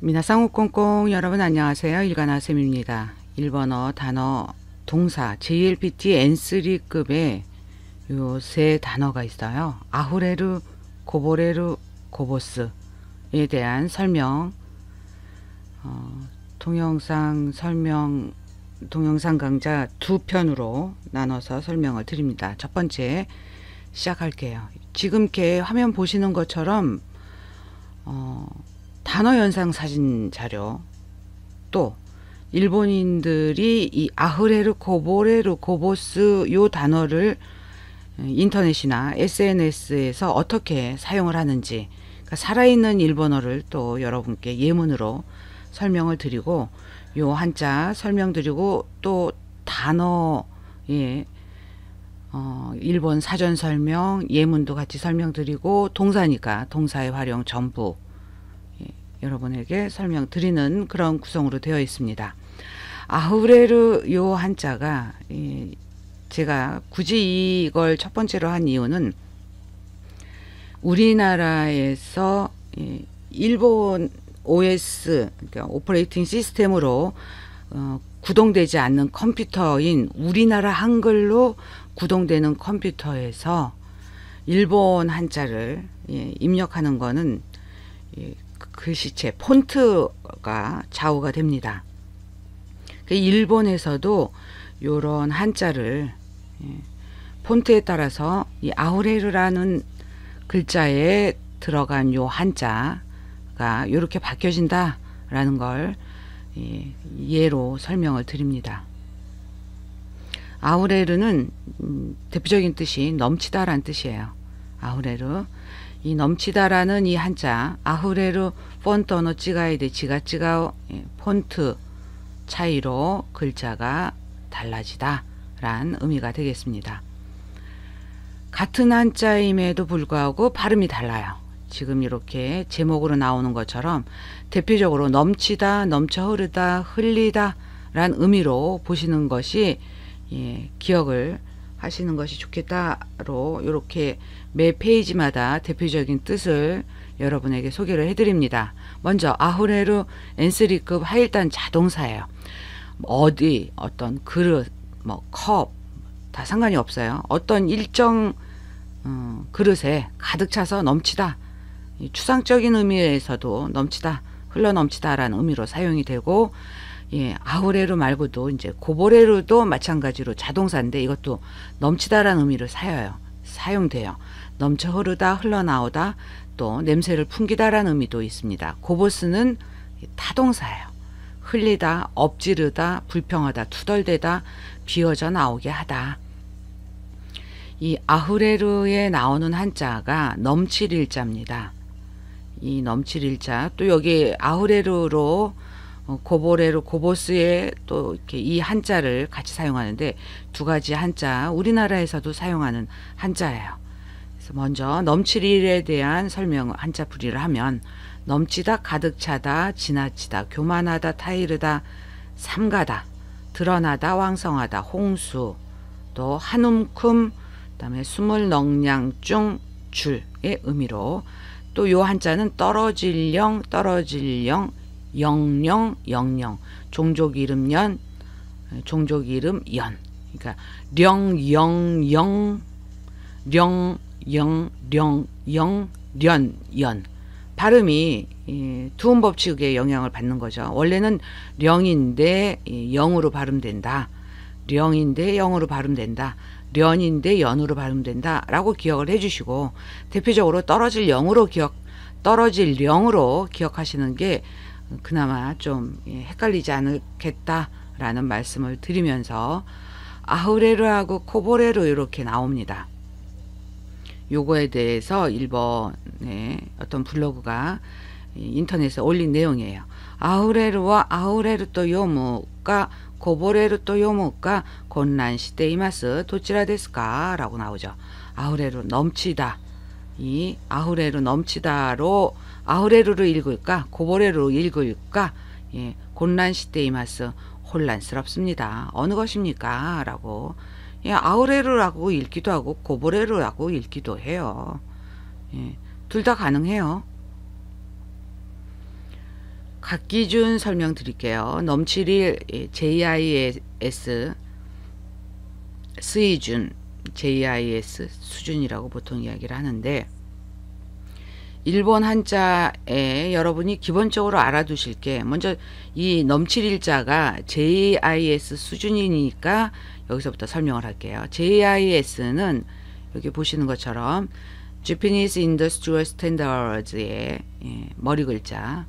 미나상 꽁꽁 여러분 안녕하세요. 일간아쌤입니다. 일본어 단어 동사 JLPT N3급의 요 세 단어가 있어요. 아후레르, 고보레르, 고보스에 대한 설명, 동영상 강좌 두 편으로 나눠서 설명을 드립니다. 첫 번째 시작할게요. 지금 이렇게 화면 보시는 것처럼 단어 연상 사진 자료, 또 일본인들이 이 아흐레르, 고보레르, 고보스 요 단어를 인터넷이나 SNS에서 어떻게 사용을 하는지, 그러니까 살아있는 일본어를 또 여러분께 예문으로 설명을 드리고, 요 한자 설명드리고, 또 단어의 일본 사전 설명, 예문도 같이 설명드리고, 동사니까 동사의 활용 전부 여러분에게 설명드리는 그런 구성으로 되어 있습니다. 아후레르 요 한자가 제가 굳이 이걸 첫 번째로 한 이유는 우리나라에서 일본 OS, 그러니까 오퍼레이팅 시스템으로 구동되지 않는 컴퓨터인 우리나라 한글로 구동되는 컴퓨터에서 일본 한자를 입력하는 거는 글씨체 폰트가 좌우가 됩니다. 일본에서도 요런 한자를 폰트에 따라서 이 아우레르라는 글자에 들어간 요 한자가 이렇게 바뀌어진다 라는 걸 예로 설명을 드립니다. 아우레르는 대표적인 뜻이 넘치다 라는 뜻이에요. 아우레르, 이 넘치다라는 이 한자 아후레르 폰트노 찌가이데 지가찌가오, 폰트 차이로 글자가 달라지다 란 의미가 되겠습니다. 같은 한자임에도 불구하고 발음이 달라요. 지금 이렇게 제목으로 나오는 것처럼 대표적으로 넘치다, 넘쳐 흐르다, 흘리다 란 의미로 보시는 것이 기억을 하시는 것이 좋겠다로 이렇게 매 페이지마다 대표적인 뜻을 여러분에게 소개를 해드립니다. 먼저 아후레르 N3급 하일단 자동사예요. 어떤 그릇, 컵 다 상관이 없어요. 어떤 일정 그릇에 가득 차서 넘치다, 추상적인 의미에서도 넘치다, 흘러 넘치다 라는 의미로 사용이 되고, 아후레르 말고도 이제 고보레르도 마찬가지로 자동사인데 이것도 넘치다라는 의미로 사용돼요. 넘쳐 흐르다, 흘러나오다, 또 냄새를 풍기다라는 의미도 있습니다. 고보스는 타동사예요. 흘리다, 엎지르다, 불평하다, 투덜대다, 비어져 나오게 하다. 이 아후레르에 나오는 한자가 넘칠 일자입니다. 이 넘칠 일자, 또 여기 아후레르로 고보레르, 고보스에 또 이렇게 이 한자를 같이 사용하는데 두 가지 한자, 우리나라에서도 사용하는 한자예요. 그래서 먼저 넘칠 일에 대한 설명 한자 풀이를 하면 넘치다, 가득 차다, 지나치다, 교만하다, 타이르다, 삼가다, 드러나다, 왕성하다, 홍수, 또 한움큼, 그다음에 숨을 넉냥중 줄의 의미로, 또 요 한자는 떨어질령, 떨어질령, 영영, 영영, 종족 이름 연, 종족 이름 연. 그러니까 령, 영, 영, 령, 영, 령, 영, 련, 연. 발음이 두음 법칙에 영향을 받는 거죠. 원래는 령인데 영으로 발음된다. 령인데 영으로 발음된다. 련인데 연으로 발음된다 라고 기억을 해주시고, 대표적으로 떨어질 영으로 기억하시는 게 그나마 좀 헷갈리지 않겠다라는 말씀을 드리면서 아후레르하고 코보레르 이렇게 나옵니다. 요거에 대해서 일본의 어떤 블로그가 인터넷에 올린 내용이에요. 아후레르와 아후레르 또 요무가 고보레르 또 요무가 곤란 시테 이마스 도치라 데스까 라고 나오죠. 아후레르 넘치다, 이 아후레르 넘치다로 아후레르를 읽을까 고보레르로 읽을까, 곤란 시테 이마스 혼란스럽습니다. 어느 것입니까? 라고. 아후레르라고 읽기도 하고 고보레르라고 읽기도 해요. 둘 다 가능해요. 각 기준 설명드릴게요. 넘칠일 JIS 수의준, JIS 수준이라고 보통 이야기를 하는데, 일본 한자에 여러분이 기본적으로 알아두실 게, 먼저 이 넘칠일자가 JIS 수준이니까 여기서부터 설명을 할게요. JIS는 여기 보시는 것처럼 Japanese Industrial Standards의 머리 글자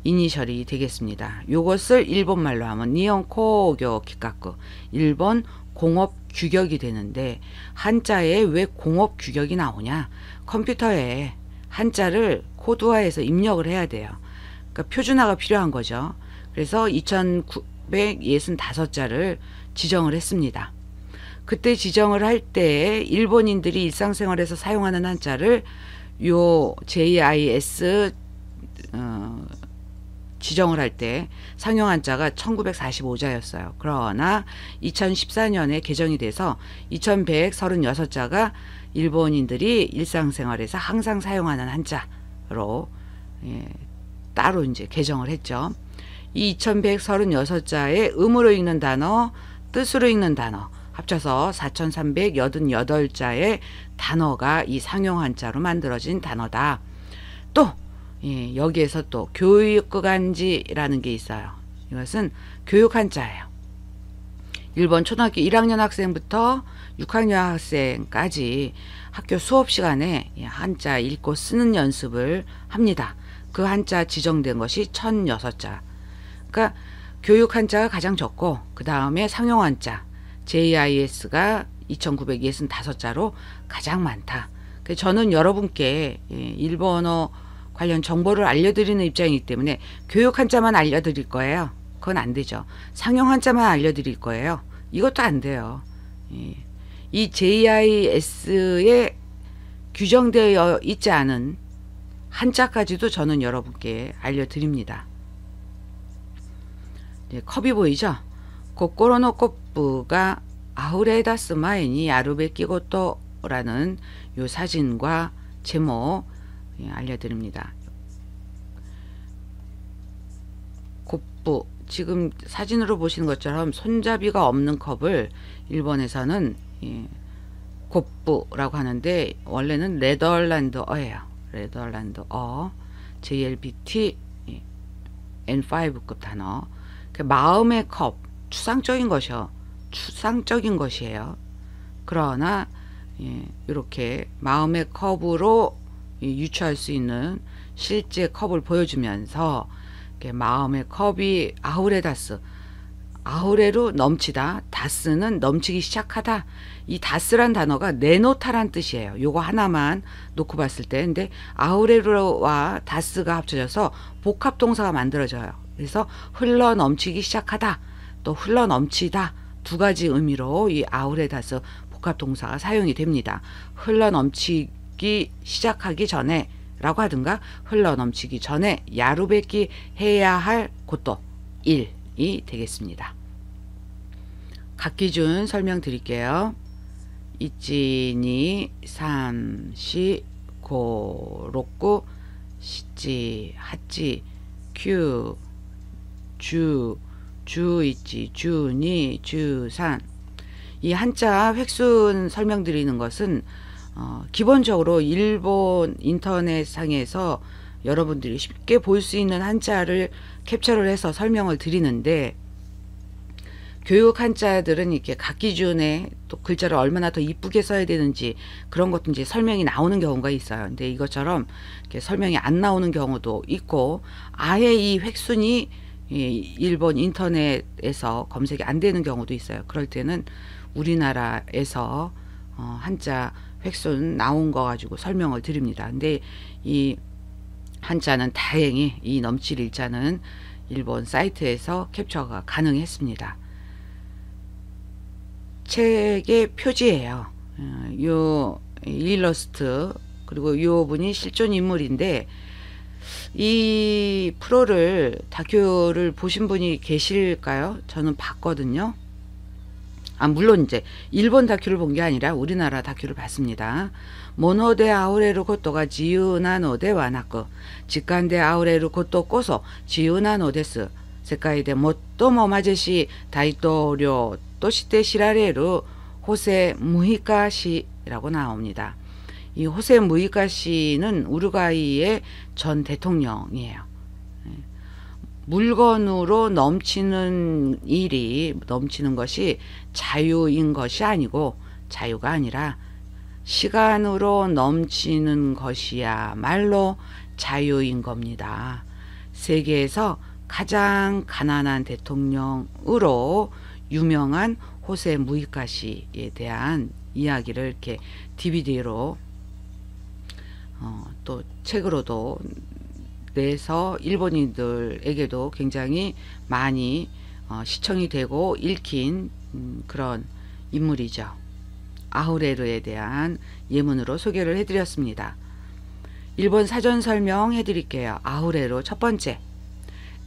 이니셜이 되겠습니다. 요것을 일본말로 하면 니혼코교 기카쿠, 일본 공업 규격이 되는데, 한자에 왜 공업 규격이 나오냐? 컴퓨터에 한자를 코드화해서 입력을 해야 돼요. 그러니까 표준화가 필요한 거죠. 그래서 2965자를 지정을 했습니다. 그때 지정을 할 때 일본인들이 일상생활에서 사용하는 한자를 요 JIS 지정을 할 때 상용 한자가 1945자였어요. 그러나 2014년에 개정이 돼서 2136자가 일본인들이 일상생활에서 항상 사용하는 한자로 따로 이제 개정을 했죠. 이 2136자의 음으로 읽는 단어, 뜻으로 읽는 단어 합쳐서 4388자의 단어가 이 상용 한자로 만들어진 단어다. 또 여기에서 또 교육간지라는 게 있어요. 이것은 교육 한자예요. 일본 초등학교 1학년 학생부터 6학년 학생까지 학교 수업 시간에 한자 읽고 쓰는 연습을 합니다. 그 한자 지정된 것이 1006자. 그러니까 교육 한자가 가장 적고, 그 다음에 상용 한자 JIS가 2965자로 가장 많다. 저는 여러분께 일본어 관련 정보를 알려드리는 입장이기 때문에 교육 한자만 알려드릴 거예요. 그건 안 되죠. 상용 한자만 알려드릴 거예요. 이것도 안 돼요. 이 JIS에 규정되어 있지 않은 한자까지도 저는 여러분께 알려드립니다. 컵이 보이죠? 고코로노 코프가 아우레다스 마에니 야루베키고토라는 요 사진과 제목 알려드립니다. 곱부, 지금 사진으로 보시는 것처럼 손잡이가 없는 컵을 일본에서는 곱부라고 하는데, 원래는 네덜란드어예요. 네덜란드어 JLBT N5급 단어. 마음의 컵, 추상적인 것이에요. 그러나 이렇게 마음의 컵으로 유추할 수 있는 실제 컵을 보여주면서, 마음의 컵이 아우레다스, 아우레로 넘치다, 다스는 넘치기 시작하다. 이 다스란 단어가 내놓다란 뜻이에요. 요거 하나만 놓고 봤을 때. 근데 아우레로와 다스가 합쳐져서 복합동사가 만들어져요. 그래서 흘러 넘치기 시작하다, 또 흘러 넘치다, 두 가지 의미로 이 아우레다스 복합동사가 사용이 됩니다. 흘러 넘치기 시작하기 전에 라고 하든가, 흘러 넘치기 전에 야루베키 해야 할 것도 일이 되겠습니다. 각 기준 설명드릴게요. 1, 2, 3, 4, 5, 6, 7, 8, 9, 주, 주1, 주2, 주3. 이 한자 획순 설명드리는 것은 기본적으로 일본 인터넷상에서 여러분들이 쉽게 볼 수 있는 한자를 캡처를 해서 설명을 드리는데, 교육 한자들은 이렇게 각 기준에 또 글자를 얼마나 더 이쁘게 써야 되는지 그런 것도 이제 설명이 나오는 경우가 있어요. 근데 이것처럼 이렇게 설명이 안 나오는 경우도 있고, 아예 이 획순이 일본 인터넷에서 검색이 안 되는 경우도 있어요. 그럴 때는 우리나라에서 한자 획순 나온 거 가지고 설명을 드립니다. 근데 이 한자는 다행히, 이 넘칠 일자는 일본 사이트에서 캡처가 가능했습니다. 책의 표지예요. 요 일러스트, 그리고 요 분이 실존 인물인데, 이 프로를, 다큐를 보신 분이 계실까요? 저는 봤거든요. 물론 이제 일본 다큐를 본 게 아니라 우리나라 다큐를 봤습니다. 모노데 아우레루 고토가 지유나 노데 와 나쿠 직관데 아우레루 고토 고소 지유나 노데스 세界で最も貧しい大統領として知られる호세 무히카 씨라고 나옵니다. 이 호세 무히카 씨는 우루과이의 전 대통령이에요. 물건으로 넘치는 것이 자유인 것이 아니고, 자유가 아니라 시간으로 넘치는 것이야말로 자유인 겁니다. 세계에서 가장 가난한 대통령으로 유명한 호세 무히카 씨에 대한 이야기를 이렇게 DVD로 또 책으로도 내서 일본인들에게도 굉장히 많이 시청이 되고 읽힌 그런 인물이죠. 아우레르에 대한 예문으로 소개를 해드렸습니다. 일본 사전 설명해 드릴게요. 아우레르 첫 번째,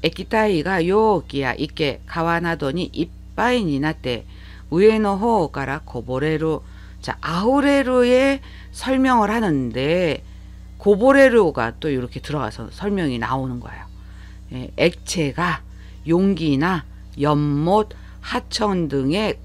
에키타이가 요기야 이케 가와나도니 이빠이になって上の方からこぼれる. 자, 아우레르의 설명을 하는데 고보레르가 또 이렇게 들어가서 설명이 나오는 거예요. 예, 액체가 용기나 연못, 하천 등에